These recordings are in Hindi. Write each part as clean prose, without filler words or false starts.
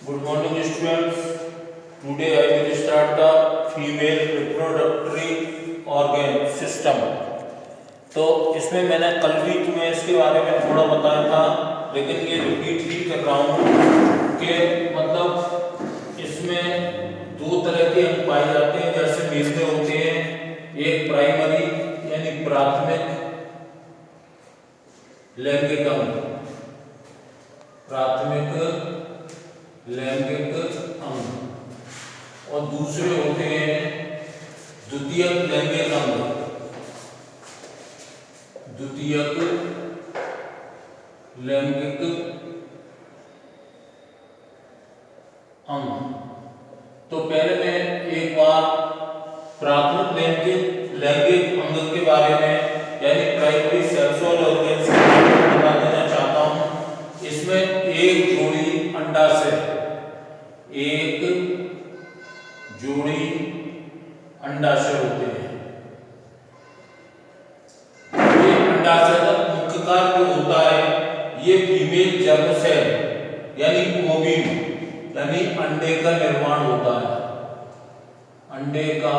Good morning, students. Today I will start the female reproductory organ system. तो इसमें मैंने कल भी तुम्हें इसके बारे में थोड़ा बताया था, लेकिन ये रिपीट ही कर रहा हूँ कि मतलब इसमें दो तरह के अंग पाए जाते हैं जैसे मेल में होते हैं। एक प्राइमरी यानी प्राथमिक लैंगिक अंग, प्राथमिक लैंगिक अंग, और दूसरे होते हैं द्वितीयक लैंगिक अंग, द्वितीयक लैंगिक अंग। तो पहले मैं एक बार प्राथमिक लैंगिक अंग के बारे में यानी प्राइमरी सेक्सुअल ऑर्गन्स के बारे में बता देना चाहता हूं। इसमें एक जोड़ी अंडाशय, एक जोड़ी अंडाशय होते हैं। ये अंडाशय का मुख्य कार्य जो होता है ये फीमेल जर्म सेल यानी ओविन यानी अंडे का निर्माण होता है। अंडे का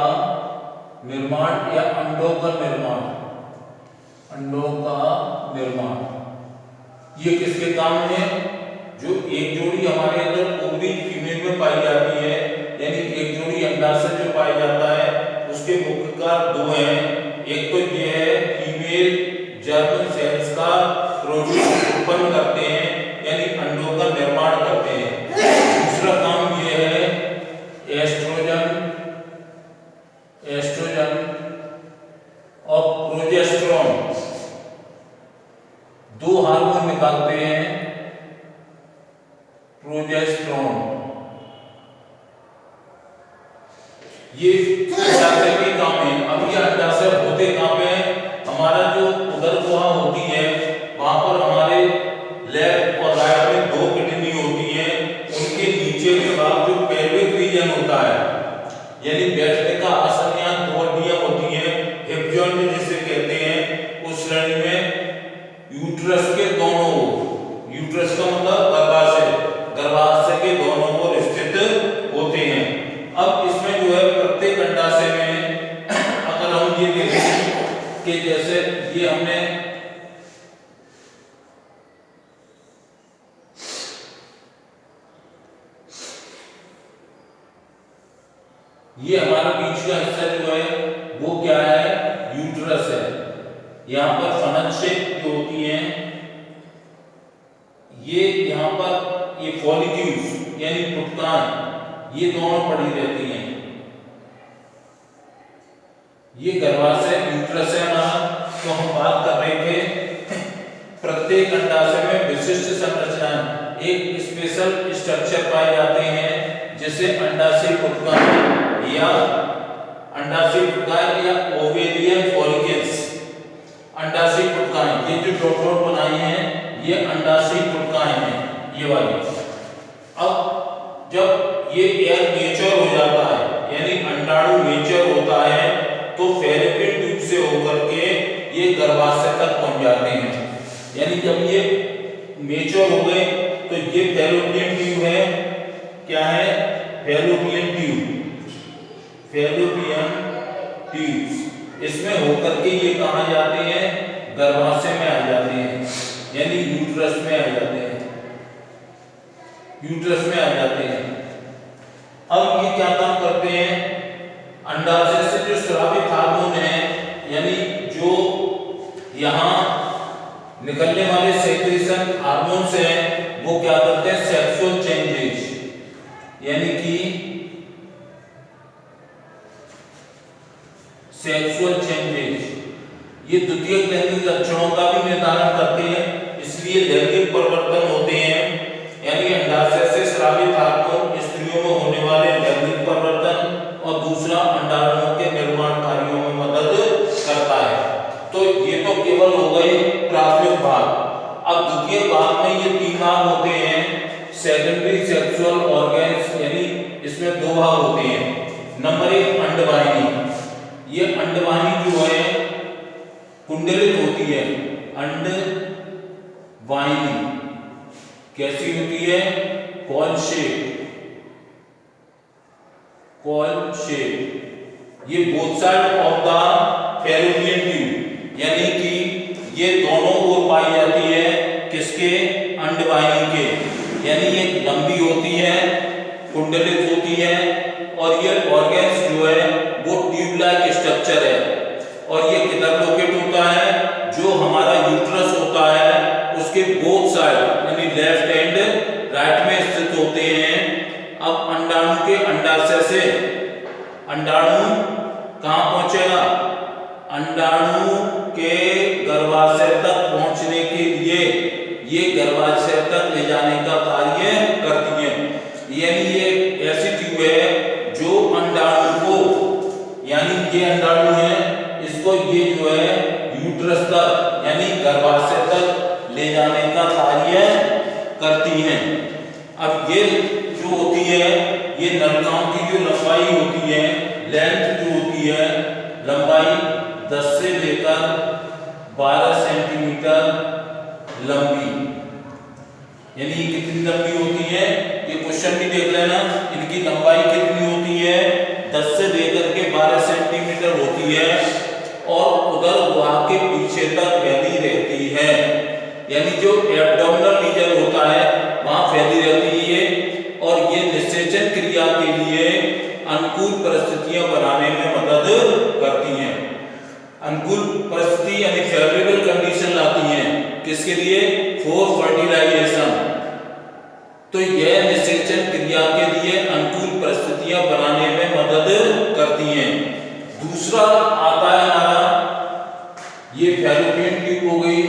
निर्माण या अंडों का निर्माण, अंडों का निर्माण ये किसके काम है? जो एक जोड़ी हमारे अंदर ओविन फीमेल में पाई जाती है यानी एक जोड़ी अंडाशय जो पाया जाता है उसके मुख्य कार्य दो हैं। एक तो ये है फीमेल जर्म सेल्स का प्रोड्यूस उत्पन्न करते हैं यानी अंडों का निर्माण करते हैं। दूसरा काम ये है एस्ट्रोजन, एस्ट्रोजन और प्रोजेस्टेरोन दो हार्मोन निकालते हैं। प्रोजेस्टेरोन ये अंडाशय के काम है। अब ये अंडाशय होते कहाँ पे हैं? हमारा जो उदर गुहा होती है वहां पर हमारे लेफ्ट और राइट में दो किडनी होती है, उनके नीचे के भाग जो पेल्विक रीजन होता है यानी बैठने का आसन, यहाँ दो हड्डियां होती हैं हिप जॉइंट जिसे कहते हैं। उस श्रेणी में यूट्रस के दोनों ओर, यूट्रस का मतलब गर्भाशय, गर्भाशय के दोनों ओर स्थित होते हैं। अब इसमें जो है प्रत्येक अंडाशय में अगर हम ये देखें कि जैसे ये हमने ये हमारा बीच का हिस्सा जो है वो क्या है? यूट्रस है। यहाँ पर फननशेप जो होती हैं ये यहाँ पर ये फॉलिक्यूल्स यानी पुटकाएं ये दोनों पड़ी रहती हैं। ये गर्भाशय यूट्रस है हमारा। तो हम बात कर रहे थे प्रत्येक अंडाशय में विशिष्ट संरचनाएं, एक स्पेशल स्ट्रक्चर पाए जाते हैं जिसे अंडाशय पुटकाएं या अंडाशय पुटकाएं या ओवेरियन फॉलिकल्स। अंडाशय पुटकाएं ये जो डॉट डॉट बनाई हैं ये अंडाशय पुटकाएं हैं ये वाली। अब जब ये एयर मेच्योर हो जाता है यानी अंडाणु मेच्योर होता है तो फैलोपियन ट्यूब से होकर के ये गर्भाशय तक पहुंच जाते हैं। यानी जब ये मेच्योर हो गए तो ये फैलोपियन ट्यूब है। क्या है? Fallopian tube, fallopian tube. इसमें होकर के ये कहाँ जाते हैं? गर्भाशय में आ जाते हैं यानी यूट्रस में आ जाते हैं, यूट्रस में आ जाते हैं। अब ये क्या काम करते हैं? अंडाशय से जो स्रावित हार्मोन है यानी जो यहाँ निकलने वाले सेक्रेशन हार्मोन्स हैं वो क्या करते हैं? सेक्सुअल चेंजेस यानी कि सेक्सुअल चेंजेस ये द्वितीयक लैंगिक लक्षणों का भी निर्धारण करते हैं, इसलिए लैंगिक परिवर्तन होते हैं। यानी अंडाशय से स्रावित हार्मोन स्त्रियों में होने वाले लैंगिक परिवर्तन और दूसरा अंडाणुओं के निर्माण कार्यों में मदद करता है। तो ये तो केवल हो गए प्राथमिक भाग। अब द्वितीय भाग में ये तीन भाग होते हैं। सेकेंडरी सेक्सुअल ऑर्गन्स यानी इसमें दो भाग होते हैं। नंबर एक अंडवाहिनी। ये अंडवाहिनी जो है कुंडलित होती है। अंडवाहिनी कैसी होती है? Cone shape. Coil shape. ये both side of the fallopian tube, यानी कि ये दोनों ओर पाई जाती है किसके, अंडवाहिनी के, यानी ये लंबी होती है, कुंडलित होती है, और ये ऑर्गन्स जो है वो ट्यूब लाइक स्ट्रक्चर है। और ये किधर लोकेट होता है, जो हमारा यूट्रस होता है उसके बोथ साइड यानी लेफ्ट एंड राइट में स्थित होते हैं। अब अंडाणु के अंडाशय से अंडाणु कहाँ पहुंचेगा, अंडाणु के गर्भाशय तक पहुंचने के लिए ये गर्भाशय तक ले जाने का कार्य करती है। यानी ये ऐसी ट्यूब है जो अंडाणु को, यानी ये अंडाणु है, इसको ये जो है यूट्रस तक यानी गर्भाशय तक ले जाने का कार्य करती हैं। अब ये जो होती है, ये नलिकाओं की जो लंबाई होती है, लेंथ जो होती है, लंबाई 10 से लेकर 12 सेंटीमीटर लंबी, यानी कितनी लंबी होती है, ये क्वेश्चन भी देख लेना, इनकी लंबाई कितनी होती है, 10 से लेकर के 12 सेंटीमीटर होती है, और उधर वहां के पीछे तक फैली रहती है, यानी जो एब्डोमिनल रीजन होता है वहां फैली रहती है। और ये निषेचन क्रिया के लिए अनुकूल परिस्थितियां बनाने में मदद करती हैं। अनुकूल परिस्थिति यानी फेवरेबल कंडीशन लाती हैं, किसके लिए, फॉर फर्टिलाइजेशन। तो यह निषेचन क्रिया के लिए अनुकूल परिस्थितियां बनाने में मदद करती हैं। दूसरा आता है हमारा, ये फैलोपियन ट्यूब हो गई,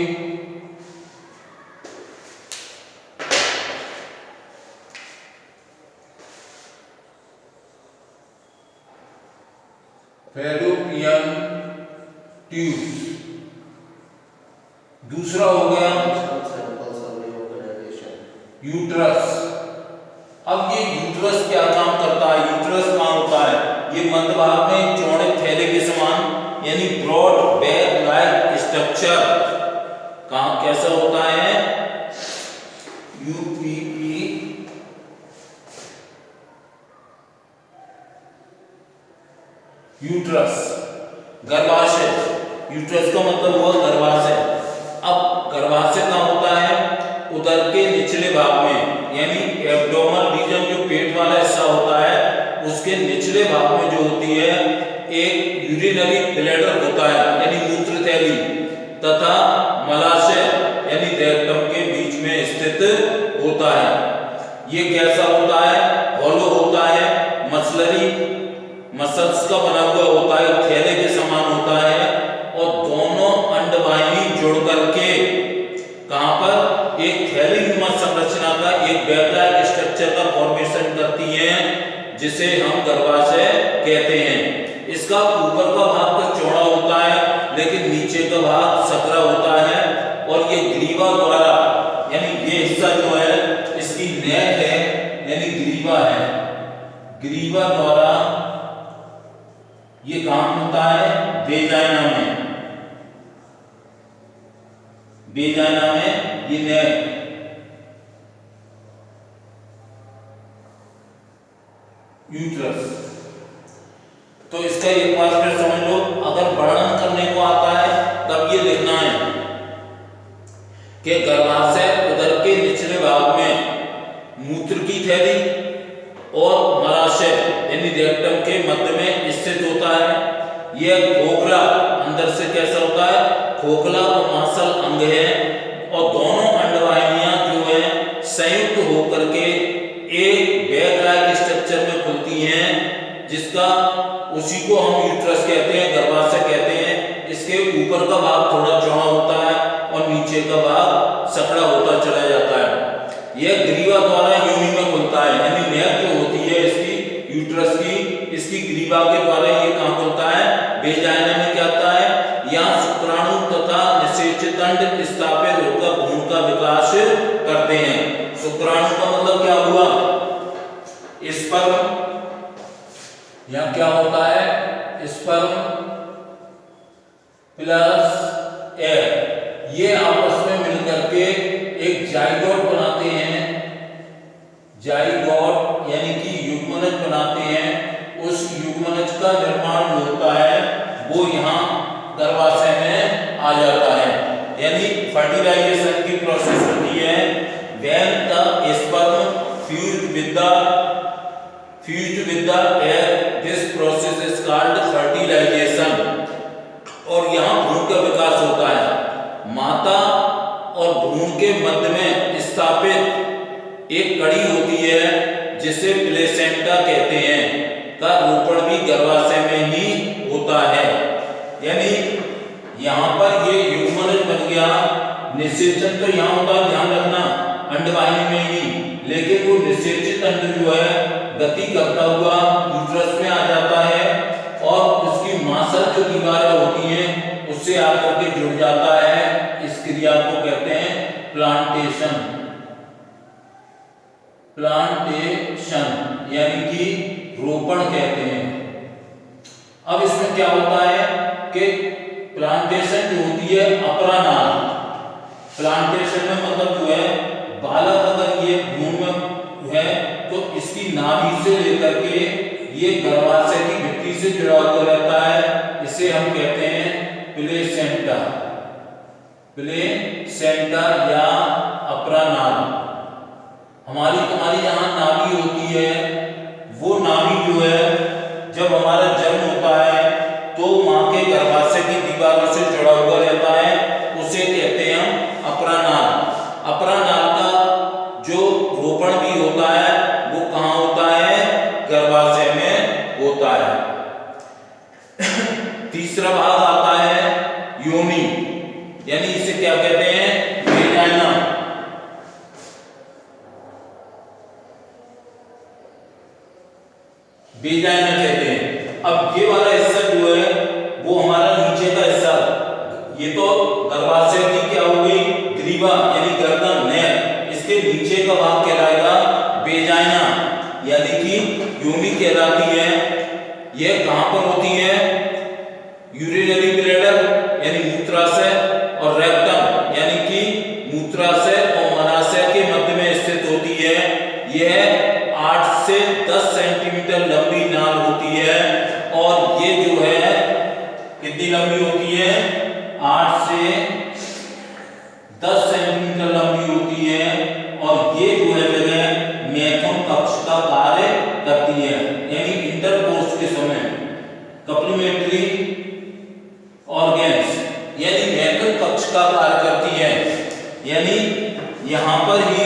फैलोपियन ट्यूब। दूसरा हो गया यूट्रस। अब ये यूट्रस क्या काम करता है, यूट्रस कहाँ होता है, ये मध्य भाग में चौड़े थैले के समान यानी ब्रॉड बैग लाइक स्ट्रक्चर कहाँ कैसा होता है, यूपीपी यूट्रस। गर्भाशय, यूट्रस का मतलब हुआ गर्भाशय। अब गर्भाशय कहाँ होता है, उदर के निचले भाग में, यानी एब्डोमिनल रीजन जो पेट वाला हिस्सा होता है उसके निचले भाग में जो होती है एक यूरिनरी ब्लैडर होता है यानी मूत्र थैली, तथा मलाशय यानी रेक्टम के बीच में स्थित होता है। ये कैसा होता है, हॉलो होता है, मसलरी मसल्स का बना हुआ होता है, थैले के समान होता है, और दोनों अंडवाहिनी जुड़ करके कहां पर एक थैली नुमा संरचना का एक बैग स्ट्रक्चर का फॉर्मेशन करती हैं, जिसे हम गर्भाशय कहते हैं। इसका ऊपर का भाग तो चौड़ा होता है लेकिन नीचे का भाग सकरा होता है, और ये ग्रीवा द्वारा यानी ये हिस्सा जो है इसकी नेक है यानी ग्रीवा है, ग्रीवा द्वारा ये काम होता है वेजाइना में, वेजाइना में ये नेक। यूट्रस, तो इसका एक बार फिर समझ लो, अगर वर्णन करने को आता है तब ये लिखना है कि गर्भाशय उदर के निचले भाग में मूत्र की थैली और मलाशय यानी रेक्टम के मध्य में स्थित होता है। यह खोखला अंदर से कैसा होता है, खोखला और मांसल अंग है, और दोनों अंडवाहिनियां जो है संयुक्त होकर के एक बैग लाइक स्ट्रक्चर में खुलती हैं, जिसका उसी को हम यूट्रस कहते हैं, गर्भाशय कहते हैं। इसके ऊपर का भाग थोड़ा चौड़ा होता है और नीचे का भाग सकड़ा होता चला जाता है। यह ग्रीवा द्वारा योनि में खुलता है, यानी नेक जो होती है इसकी यूट्रस की, इसकी ग्रीवा के द्वारा ये कहाँ खुलता है, वेजाइना में क्या आता है, यहाँ शुक्राणु तथा निषेचित अंड स्थापित होकर भ्रूण का विकास करते हैं। शुक्राणु का मतलब क्या हुआ, स्पर्म, यहाँ क्या होता है, स्पर्म प्लस एग, ये आपस में मिलकर के एक जाइगोट बनाते हैं, जाइगोट यानी कि युग्मनज बनाते हैं। उस फर्टिलाइजेशन की प्रोसेस होती है when the sperm fused with the egg, this process is called fertilization। और यहाँ भ्रूण का विकास होता है। माता और भ्रूण के मध्य में स्थापित एक कड़ी होती है जिसे प्लेसेंटा कहते हैं, का रोपण भी गर्भाशय में ही होता है। यानी यहाँ पर ये ह्यूमरस बन गया, निषेचन तो यहाँ होता है, ध्यान रखना, अंडवाहिनी में ही, लेकिन वो निषेचित अंड जो है गति करता हुआ यूट्रस में आ जाता है और उसकी मांसल जो दीवारें होती हैं उससे आकर के जुड़ जाता है। इस क्रिया को कहते हैं प्लांटेशन। प्लांटेशन यानी कि रोपण कहते हैं। अब इसमें क्या होता है कि प्लांटेशन जो होती है अपरानाल, प्लांटेशन में मतलब जो है बालक अगर ये भ्रूण में है तो इसकी नाभि से लेकर के ये गर्भाशय की भित्ति से जुड़ा हुआ रहता है। इसे हम कहते हैं प्लेसेंटा। प्लेसेंटा या अपरानाल। हमारी यहाँ नाभि होती है, वो नाभि जो है जब हमारा जन्म होता है तो माँ के गर्भाशय की दीवारों से जुड़ा हुआ रहता है, उसे कहते हैं हम अपरानाल। अपरानाल का जो रोपण भी होता है वो कहाँ होता है? गर्भाशय में होता है। तीसरा भाग आता है योनि, यानी इसे क्या कहते हैं? वेजाइना। वेजाइना कहते हैं। अब ये वाला हिस्सा जो है वो हमारा नीचे का हिस्सा, ये तो गर्भाशय की क्या हो गई? ग्रीवा यानी गर्दन, नेक। इसके नीचे का भाग कहलाएगा वेजाइना यानी कि योनि कहलाती है। यह कहां पर होती है? यूरिनरी ब्लैडर यानी मूत्राशय और रेक्टम यानी कि मूत्राशय और मलाशय के मध्य में स्थित होती है। यह 8 से 10 सेंटीमीटर लंबी नाल होती है और ये जो है कितनी लंबी होती है? 8 से 10 सेंटीमीटर लंबी होती है और ये जो है जगह मैथुन कक्ष का कार्य करती है। यानी इंटरकोर्स के समय कप्लीमेंट्री ऑर्गन्स यानी मैथुन कक्ष का कार्य करती है। यानी यहाँ पर ही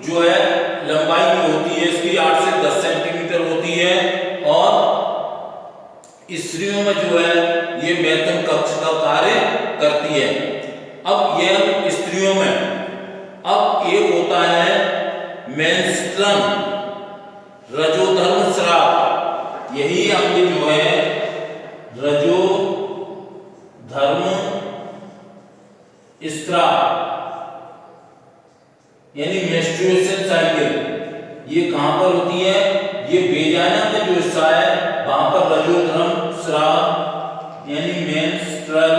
जो है लंबाई जो होती है इसकी 8 से 10 सेंटीमीटर होती है और स्त्रियों में जो है ये मैथुन कक्ष का कार्य करती है। अब यह स्त्रियों में अब एक होता है मेंस्ट्रुम, रजोधर्म स्राव। यही अंग जो है रजोधर्म स्राव यानी मेंस्ट्रुएशन साइकिल, ये कहां पर होती है? ये वेजाइना का जो हिस्सा है वहां पर रजोधर्म स्राव यानी मेंस्ट्रुअल,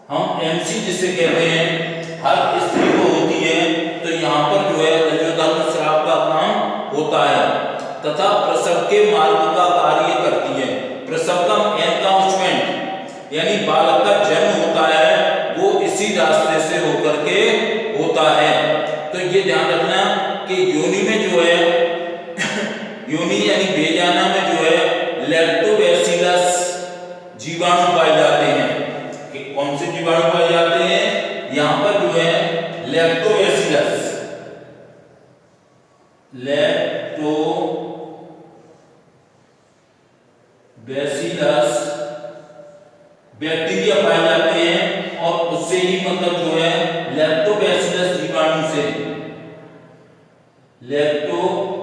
हम एमसी जिसे कहते हैं, हर स्त्री को होती है। तो यहाँ पर जो है रजोधर्म स्राव का काम होता है तथा प्रसव के मार्ग का कार्य करती है। प्रसव का एनकाउंसमेंट यानी बालक का जन्म होता है वो इसी रास्ते से होकर के होता है। तो ये ध्यान रखना कि योनि में जो है योनि यानी वेजाइना में जो है लैक्टोबैसिलस जीवाणु पाए जाते हैं। कि कौन से जीवाणु पाए जाते हैं? यहाँ पर जो है लैक्टोबैसिलस, लैक्टोबैसिलस बैक्टीरिया पाए जाते हैं और उससे ही मतलब जो है लैक्टोबैसिलस जीवाणु से, लैक्टोबैसिलस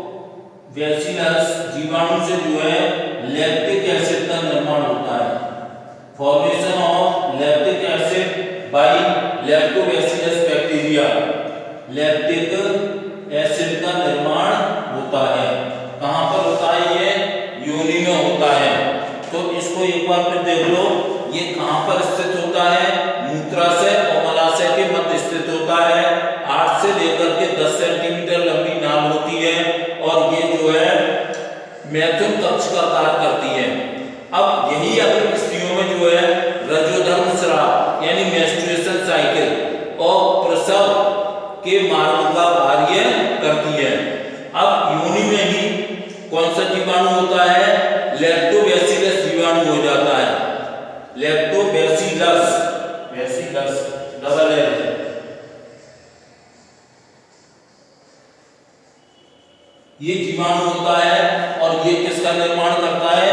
जीवाणु से जो है लैक्टिक एसिड का निर्माण होता है। Formation of lactic acid by lactobacillus bacteria, lactic acid का निर्माण होता है। कहां पर होता है? ये योनि में होता है। तो इसको एक बार फिर देख लो, ये कहां पर स्थित होता है? मूत्राशय और मलाशय के मध्य स्थित होता है। 8 से लेकर के 10 सेंटीमीटर लंबी नाल होती है और ये जो है मैथुन कक्ष का कार्य करती है। अब यही अगर स्त्रियों में जो है रजोधर्म स्राव यानी मेंस्ट्रुएशन प्लस डबल एल। ये जीवाणु होता है और ये किसका निर्माण करता है?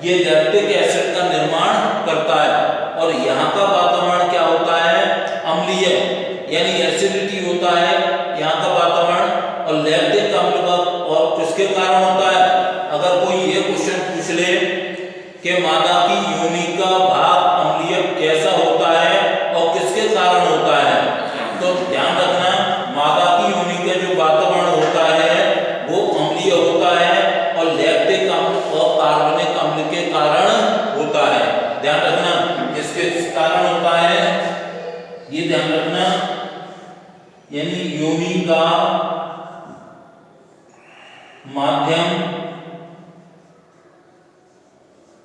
ये लैक्टिक एसिड का निर्माण करता है। और यहाँ का वातावरण क्या होता है? अम्लीय, यानी एसिडिटी होता है यहाँ का वातावरण। और लैक्टिक अम्ल का और किसके कारण होता है? अगर कोई ये क्वेश्चन पूछ ले कि मादा की योनि का भाग अम्लीय कैसा होता है और किसके कारण होता है, तो ध्यान रखना मादा की योनि का जो वातावरण होता है वो अम्लीय होता है और लैक्टिक अम्ल और कार्बनिक अम्ल के कारण होता है। ध्यान रखना किसके कारण होता है, ये ध्यान रखना। यानी योनि का माध्यम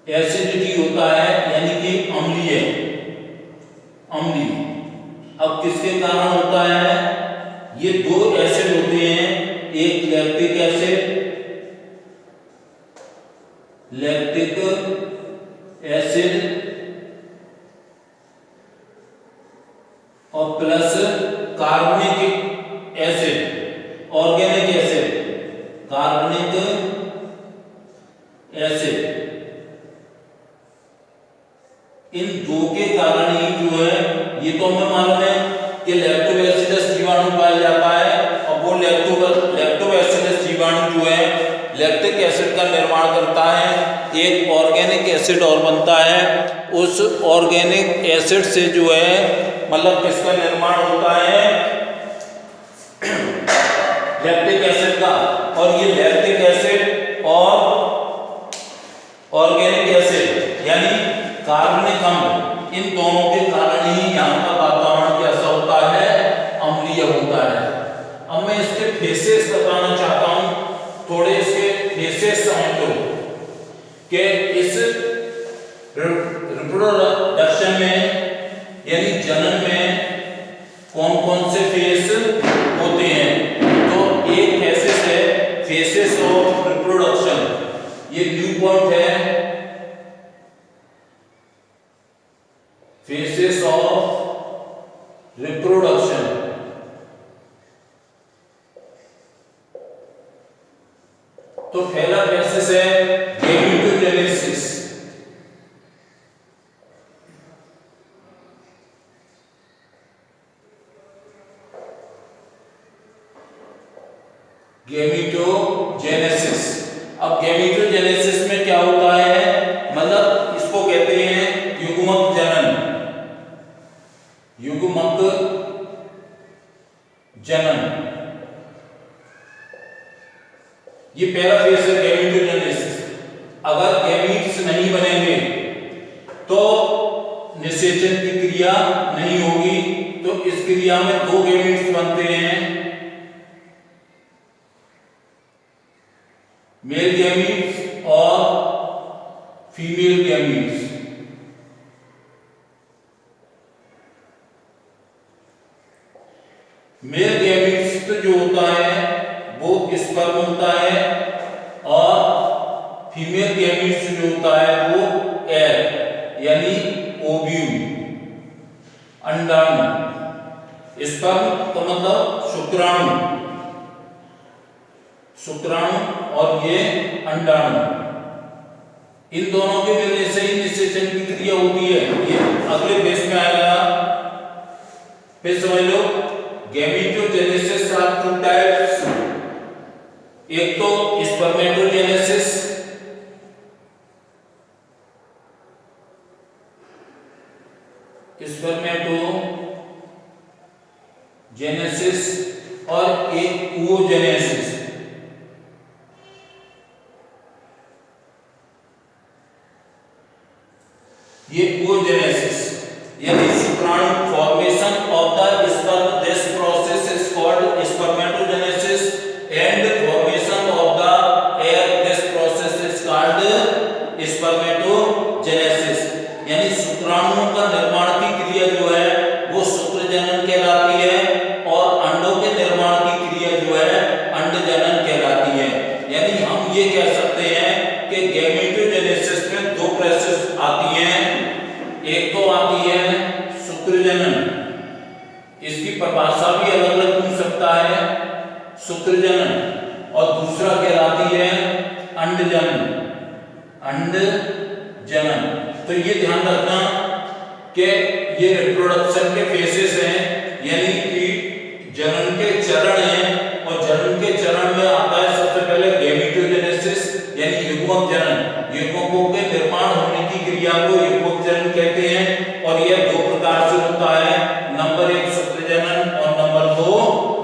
एसिडिटी होता है, यानी कि अम्लीय। अब किसके कारण होता है? ये दो एसिड होते हैं, एक लैक्टिक एसिड और प्लस कार्बनिक एसिड, ऑर्गेनिक एसिड, कार्बनिक एसिड। इन दो के कारण ही जो है, ये तो हमें मालूम है कि लैक्टोबैसिलस जीवाणु पाया जाता है और वो लैक्टोबैसिलस जीवाणु जो है लैक्टिक एसिड का निर्माण करता है। एक ऑर्गेनिक एसिड और बनता है, उस ऑर्गेनिक एसिड से जो है मतलब किसका निर्माण होता है? लैक्टिक एसिड का। और ये लैक्टिक एसिड और ऑर्गेनिक एसिड यानी कार्बनिक अम्ल, इन दोनों के कारण ही यहाँ का वातावरण कैसा होता है? अम्लीय होता है। अब मैं इसके फेसेस बताना चाहता हूँ, थोड़े इसके फेसेस समझ लो कि इस रिप्रोडक्शन में यानी जनन में कौन कौन से फेस होते हैं। तो एक फेसेस है फेसेस ऑफ रिप्रोडक्शन, ये न्यू पॉइंट है, फेसेस ऑफ रिप्रोडक्शन। तो पहला फेसेस है गैमेटोजेनेसिस। गैमेटोजेनेसिस। अब गैमेटोजेनेसिस में क्या होता है? मतलब इसको कहते हैं युग्मक जनन। युग्मक जनन ये पहला फेज है गैमेटोजेनेसिस। अगर गैमीट्स नहीं बनेंगे तो निषेचन की क्रिया नहीं होगी। तो इस क्रिया में दो गैमीट्स बनते हैं, मेल गैमीट्स और फीमेल गैमीट्स। मेल गैमीट्स जो होता है वो स्पर्म होता है और फीमेल गैमीट्स जो होता है वो एग यानी ओव्यूल, अंडाणु। स्पर्म का मतलब शुक्राणु, शुक्राणु और ये अंडाणु। इन दोनों के मिलने से ही निषेचन की क्रिया होती है। ये अगले पेज में आएगा, फिर समझ लो। गैमेटोजेनेसिस आर टू टाइप्स, एक तो स्पर्मेटोजेनेसिस, स्पर्मेटोजेनेसिस और एक oogenesis। ये oogenesis यानी शुक्राणु formation of the sperm, this process is called spermatogenesis and formation of the egg, this process is called spermatogenesis. यानी शुक्राणुओं का निर्माण की क्रिया जो है वो शुक्रजनन कहलाती है और अंडों के निर्माण की क्रिया जो है अंडजनन इसकी परिभाषा भी अलग अलग पूछ सकता है, शुक्रजनन, और दूसरा कहलाती है अंडजनन। अंडजनन, तो ये ध्यान रखना कि ये रिप्रोडक्शन के फेसेस हैं, यानी कि जनन के चरण हैं, और जनन के चरण में आता है सबसे पहले गैमेटोजेनेसिस यानी युग्मक जनन। युग्मकों के निर्माण होने की क्रिया को युग्मक जनन कहते हैं, और यह दो प्रकार से होता है, नंबर 1 शुक्रजनन और नंबर 2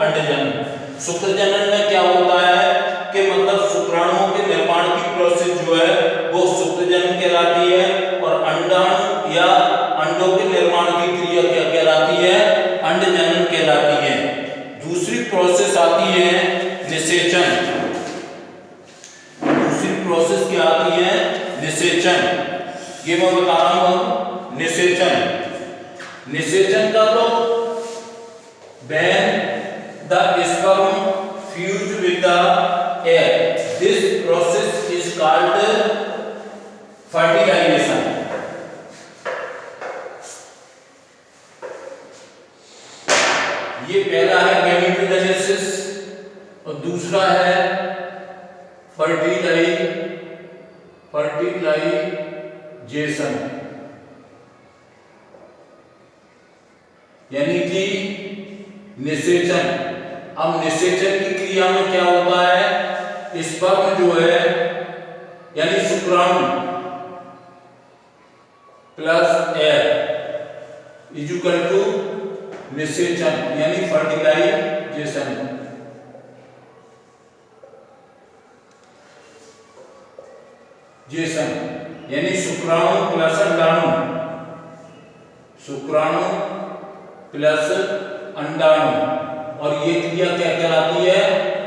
अंडजनन। शुक्रजनन में क्या होता है कि मतलब शुक्राणुओं के निर्माण की प्रोसेस जो है वो शुक्रजनन कहलाती है, और अंडाणु या अंडों के निर्माण की क्रिया क्या कहलाती है, अंडजनन कहलाती है। दूसरी प्रोसेस आती है निषेचन। दूसरी प्रोसेस क्या आती है, निषेचन। ये मैं बता रहा हूं, निषेचन। निषेचन का तो when the sperm fuse with the air, this process is called fertilization। ये पहला है गैमेटोजेनेसिस और दूसरा है फर्टिलाइजेशन, यानी कि निषेचन। अब निषेचन की क्रिया में क्या होता है, स्पर्म जो है यानी शुक्राणु प्लस एयर इक्वल टू निषेचन यानी फर्टिलाइजेशन। यानी शुक्राणु प्लस अंडाणु, शुक्राणु प्लस अंडाणु, और ये क्रिया क्या कहलाती है,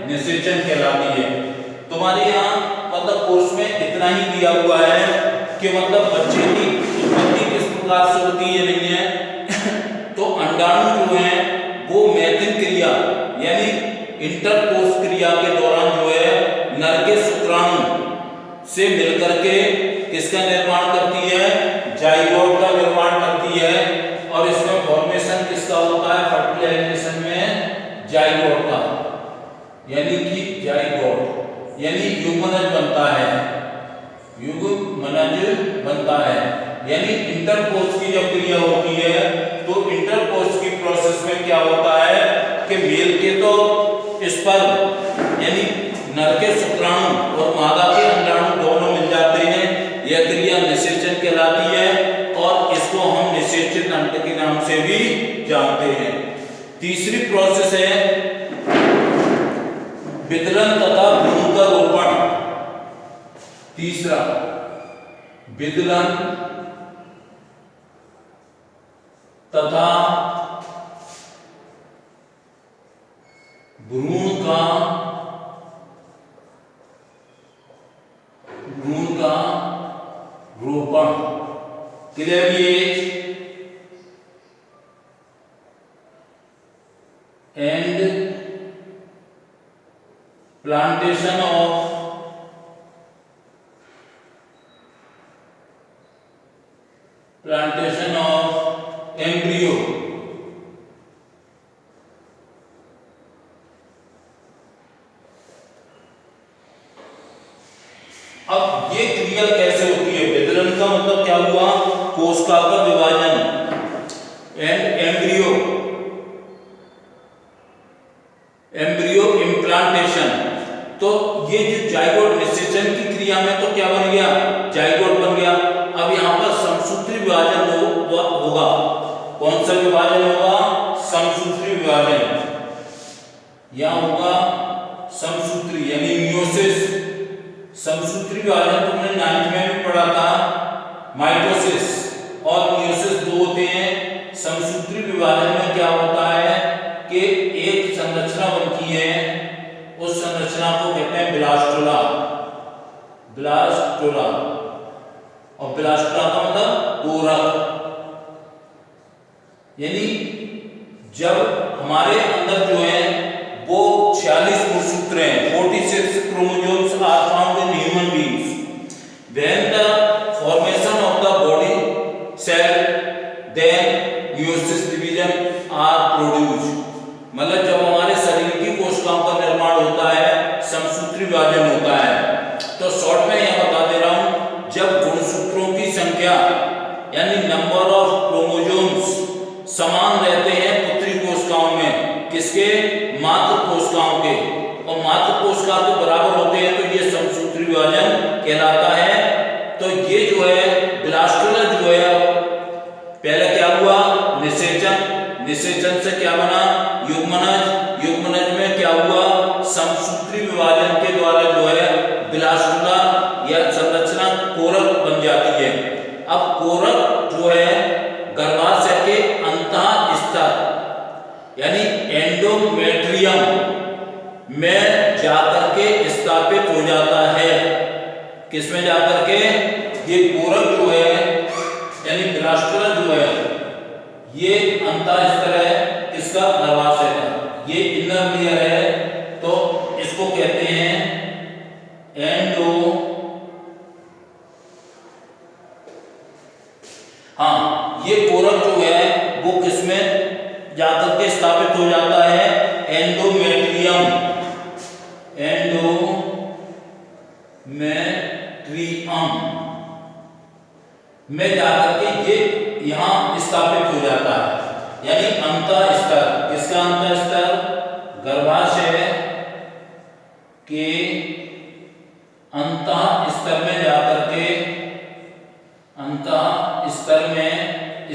निषेचन कहलाती है। तुम्हारे यहाँ मतलब कोर्स में इतना ही दिया हुआ है कि मतलब बच्चे की उत्पत्ति किस प्रकार से होती है नहीं है। तो अंडाणु जो है वो मैथिन क्रिया यानी इंटरकोर्स क्रिया के दौरान जो है नर के शुक्राणु से मिलकर के किसका निर्माण करती है, जाइगोट का निर्माण करती है, और इसमें फॉर्मेशन किसका होता है, फर्टिलाइजेशन में जाइगोट का, यानी कि जाइगोट यानी युग्मनज बनता है, युग्मनज बनता है। यानी इंटरकोर्स की जब क्रिया होती है तो इंटरकोर्स की प्रोसेस में क्या होता है कि मेल के तो स्पर्म यानी नर के शुक्राणु और मादा के अंडाणु दोनों मिल जाते हैं, यह क्रिया निषेचन कहलाती है, और इसको हम निषेचित अंड के नाम से भी जानते हैं। तीसरी प्रोसेस है विदलन तथा भ्रूणरोपण। तीसरा विदलन तथा भ्रूण का रोपण, clear, and plantation of embryo. अब ये क्रिया कैसे होती है, विदलन का मतलब क्या हुआ, कोशिका का विभाजन, एंड एम्ब्रियो इम्प्लांटेशन। तो ये जो जाइगोट निषेचन की क्रिया में तो क्या बन गया, जाइगोट बन गया। अब यहाँ पर समसूत्री विभाजन होगा। कौन सा विभाजन होगा, समसूत्री विभाजन, यहाँ होगा समसूत्री यानी मियोसिस। समसूत्री विभाजन तुमने 9th में भी पढ़ा था, माइटोसिस और मियोसिस दो होते हैं। समसूत्री विभाजन में क्या होता है कि एक संरचना बनती है, उस संरचना को कहते हैं ब्लास्टोला। ब्लास्टोला, और ब्लास्टोला का मतलब पूरक, यानी जब हमारे अंदर जो है वो 46 गुणसूत्र हैं, 46 chromosomes are found in human beings. When the formation of the body cell, then meiosis division reason are produce, मतलब जब हमारे शरीर की कोशिकाओं का निर्माण होता है, समसूत्री विभाजन होता है, तो शॉर्ट में यह बता दे रहा हूं, जब गुणसूत्रों की संख्या यानी नंबर ऑफ क्रोमोसोम्स समान रहते हैं पुत्री कोशिकाओं में, किसके, मातृ कोशिकाओं के, और मातृ कोशिका के बराबर होते हैं, तो ये समसूत्री विभाजन कहलाता है। तो ये जो है ब्लास्टुला जो है, पहले क्या हुआ, निषेचन, निषेचन से क्या बना, युग्मनज, युग्मनज में क्या हुआ, समसूत्री विभाजन के द्वारा जो है ब्लास्टुला या संरचना कोरक बन जाती है। अब कोरक जो है गर्भाशय के अंतः स्तर यानी एंडोमेट्रियम में जाकर के स्थापित हो जाता है। किसमें जाकर के, ये कोरक जो है यानी ब्लास्टुला जो है ये अंतः स्तर है किसका, गर्भाशय का, ये इनर लेयर है, तो इसको कहते हैं एंडो, हाँ ये कोरक जो है वो किसमें जाकर के स्थापित हो जाता है, एंडोमेट्रियम, एंडोमेट्रियम में जाकर के ये यहां स्थापित हो जाता है, यानी अंतः स्तर, किसका अंतः स्तर, गर्भाशय के अंतः स्तर में जाकर के अंतः स्तर में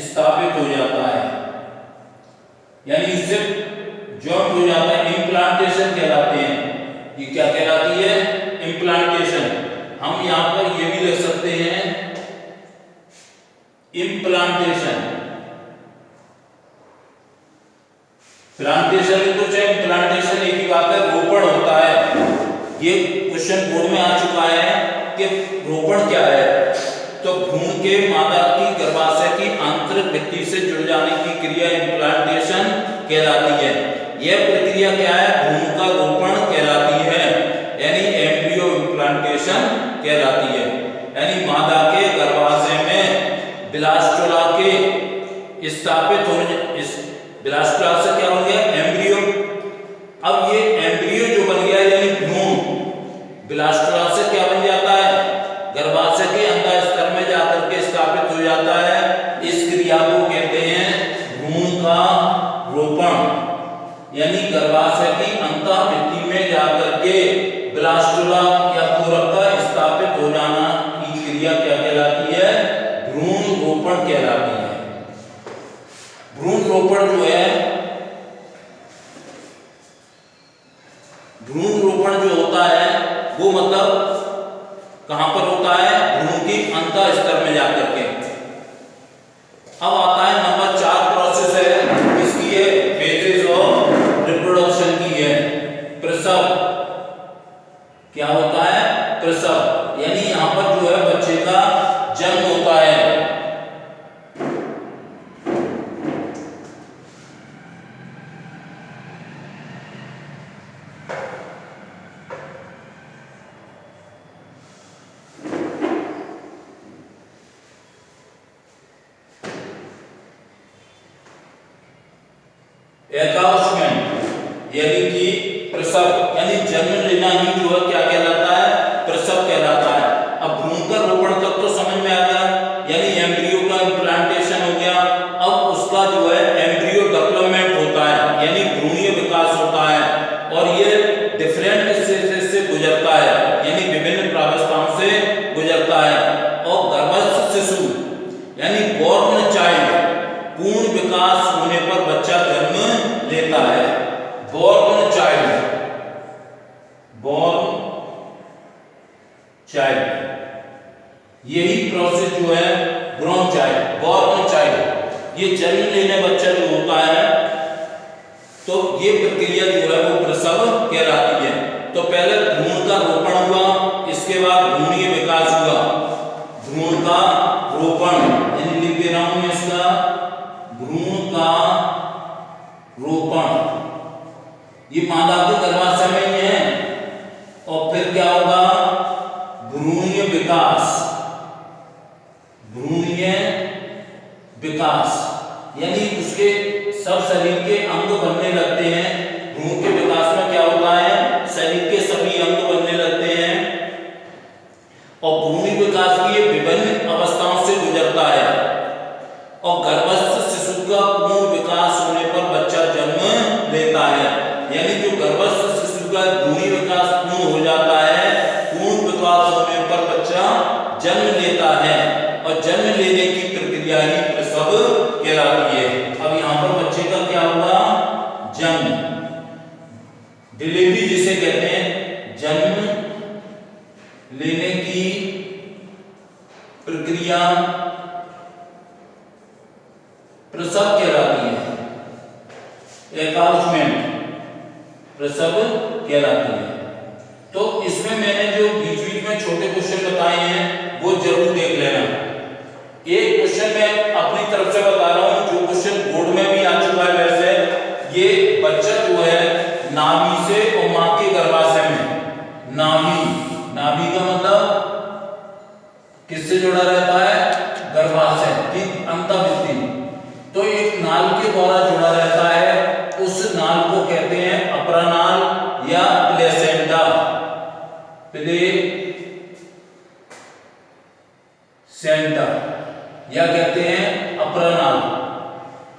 स्थापित हो जाता है, यानी इससे जॉइंट हो जाता है, इम्प्लांटेशन कहलाते हैं। ये क्या कहलाती है, इम्प्लांटेशन। हम यहाँ पर ये भी लिख सकते हैं इम्प्लांटेशन, प्लांटेशन में कुछ है, इम्प्लांटेशन एक ही बात है, रोपण होता है। ये क्वेश्चन बोर्ड में आ चुका है कि रोपण क्या है, तो भ्रूण के मादा की गर्भाशय की आंतरिक भित्ति से जुड़ जाने की क्रिया इम्प्लांटेशन कहलाती है। यह प्रक्रिया क्या है, भ्रूण का रोपण कहलाती है, यानी एम्ब्रियो इम्प्लांटेशन कहलाती है, यानी मादा के गर्भाशय में ब्लास्टुला के स्थापित होने, इस ब्लास्टुला से क्या हो गया, एम्ब्रियो। अब ये एम्ब्रियो जो बन गया यानी भ्रूण, ब्लास्टुला से क्या बन जाता है, गर्भाशय के अंतः स्तर में जाकर के स्थापित हो जाता है। इस क्रिया को कहते हैं भ्रूण का रोपण, यानी गर्भाशय की अंतः भित्ति में जाकर के ब्लास्टुला या कोरक का स्थापित हो जाना की क्रिया क्या कहलाती है, भ्रूण रोपण कहलाती है। भ्रूण रोपण जो है, भ्रूण रोपण जो होता है वो मतलब कहां पर होता है, भ्रूण की अंतः स्तर में जाकर के। अब आता है नंबर 4 प्रोसेस है, किसकी है, फेजेस ऑफ रिप्रोडक्शन की है, प्रसव। क्या होता है, प्रसव, यानी यहां पर जो है बच्चे का जन्म होता है। एकाउंसमेंट यानी कि प्रसव, यानी जन्म लेना ही जो है क्या कहलाता है, प्रसव कहलाता है। अब भ्रूण का रोपण तक तो समझ में आ गया, यानी एम्ब्रियो का इम्प्लांटेशन हो गया। अब उसका जो है एम्ब्रियो डेवलपमेंट होता है, यानी भ्रूणीय विकास होता है, और ये डिफरेंट स्टेजेस से गुजरता है, यानी विभिन्न प्रावस्थाओं से गुजरता है। और गर्भस्थ शिशु यानी बॉर्न चाइल्ड, पूर्ण विकास होने पर बच्चा जन्म लेता है। बॉर्न चाइल्ड, बॉर्न चाइल्ड, यही प्रोसेस जो है ग्रोन चाइल्ड, बॉर्न चाइल्ड, ये जन्म लेने बच्चा जो होता है, तो ये प्रक्रिया जो है वो प्रसव कहलाती है। तो पहले भ्रूण का रोपण हुआ, इसके बाद भ्रूणीय विकास हुआ, भ्रूण का रोपण, यानी लिख दे रहा हूं मैं इसका, भ्रूण का रोपण, ये मादा के गर्भाशय में ही है। और फिर क्या होगा, भ्रूणीय विकास, भ्रूणीय विकास, यानी उसके सब शरीर के अंग बनने लगते हैं। भ्रूण के विकास में क्या होता है, शरीर के सभी अंग बनने लगते हैं और भ्रूण विकास की विभिन्न अवस्थाओं से गुजरता है और गर्भस्थ शिशु का पूर्ण विकास होने पर बच्चा जन्म लेता है। यानी जो गर्भस्थ शिशु का भ्रूण विकास पूर्ण हो जाता है, पूर्ण विकास होने पर बच्चा जन्म लेता है और जन्म लेने की प्रक्रिया ही प्रसव कहलाती है। अब यहाँ पर बच्चे का क्या हुआ, जन्म, डिलीवरी जिसे कहते हैं, जन्म लेने की प्रक्रिया प्रसव कहलाती है, एकाउंटमेंट प्रसव कहलाती है। तो इसमें मैंने जो बीच बीच में छोटे क्वेश्चन बताए हैं वो जरूर देख लेना। एक क्वेश्चन मैं अपनी तरफ से बता रहा हूं जो क्वेश्चन बोर्ड में भी आ चुका है। वैसे ये बच्चा जो है नाभि से और मां के गर्भाशय में, नाभि का मतलब किससे जुड़ा रहता है, गर्भाशय, ठीक, अंतःभित्ति। तो एक नाल के द्वारा जुड़ा रहता है, उस नाल को कहते हैं अप्रानाल या प्लेसेंटा, प्लेसेंटा या कहते हैं अप्रानाल।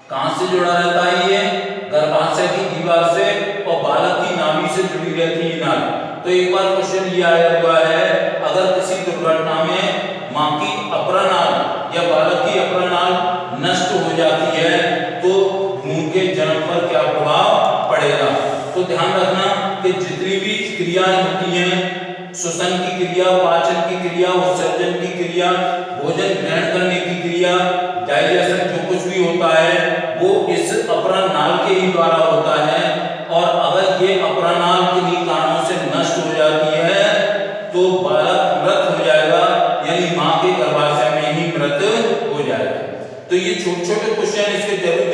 कहां से जुड़ा रहता है ये, गर्भाशय की दीवार से और बालक की नाभि से जुड़ी रहती है नाल। तो एक बार क्वेश्चन ये आया हुआ है, अगर किसी दुर्घटना में मां की अप्रानाल या बालक की अप्रानाल नष्ट हो जाती है तो भ्रूण के जन्म पर क्या प्रभाव पड़ेगा। तो ध्यान रखना कि जितनी भी क्रियाएं होती हैं, श्वसन की क्रिया, पाचन की क्रिया, उत्सर्जन की क्रिया, भोजन ग्रहण करने की क्रिया, डाइजेशन जो कुछ भी होता है वो इस अप्रानाल के ही द्वारा होता है। और अगर ये अप्रानाल किन्हीं कारणों से नष्ट हो जाती है तो बालक मृत हो जाएगा, यानी मां के गर्भाशय में ही मृत हो जाएगा। तो ये छोटे छोटे क्वेश्चन इसके जरूर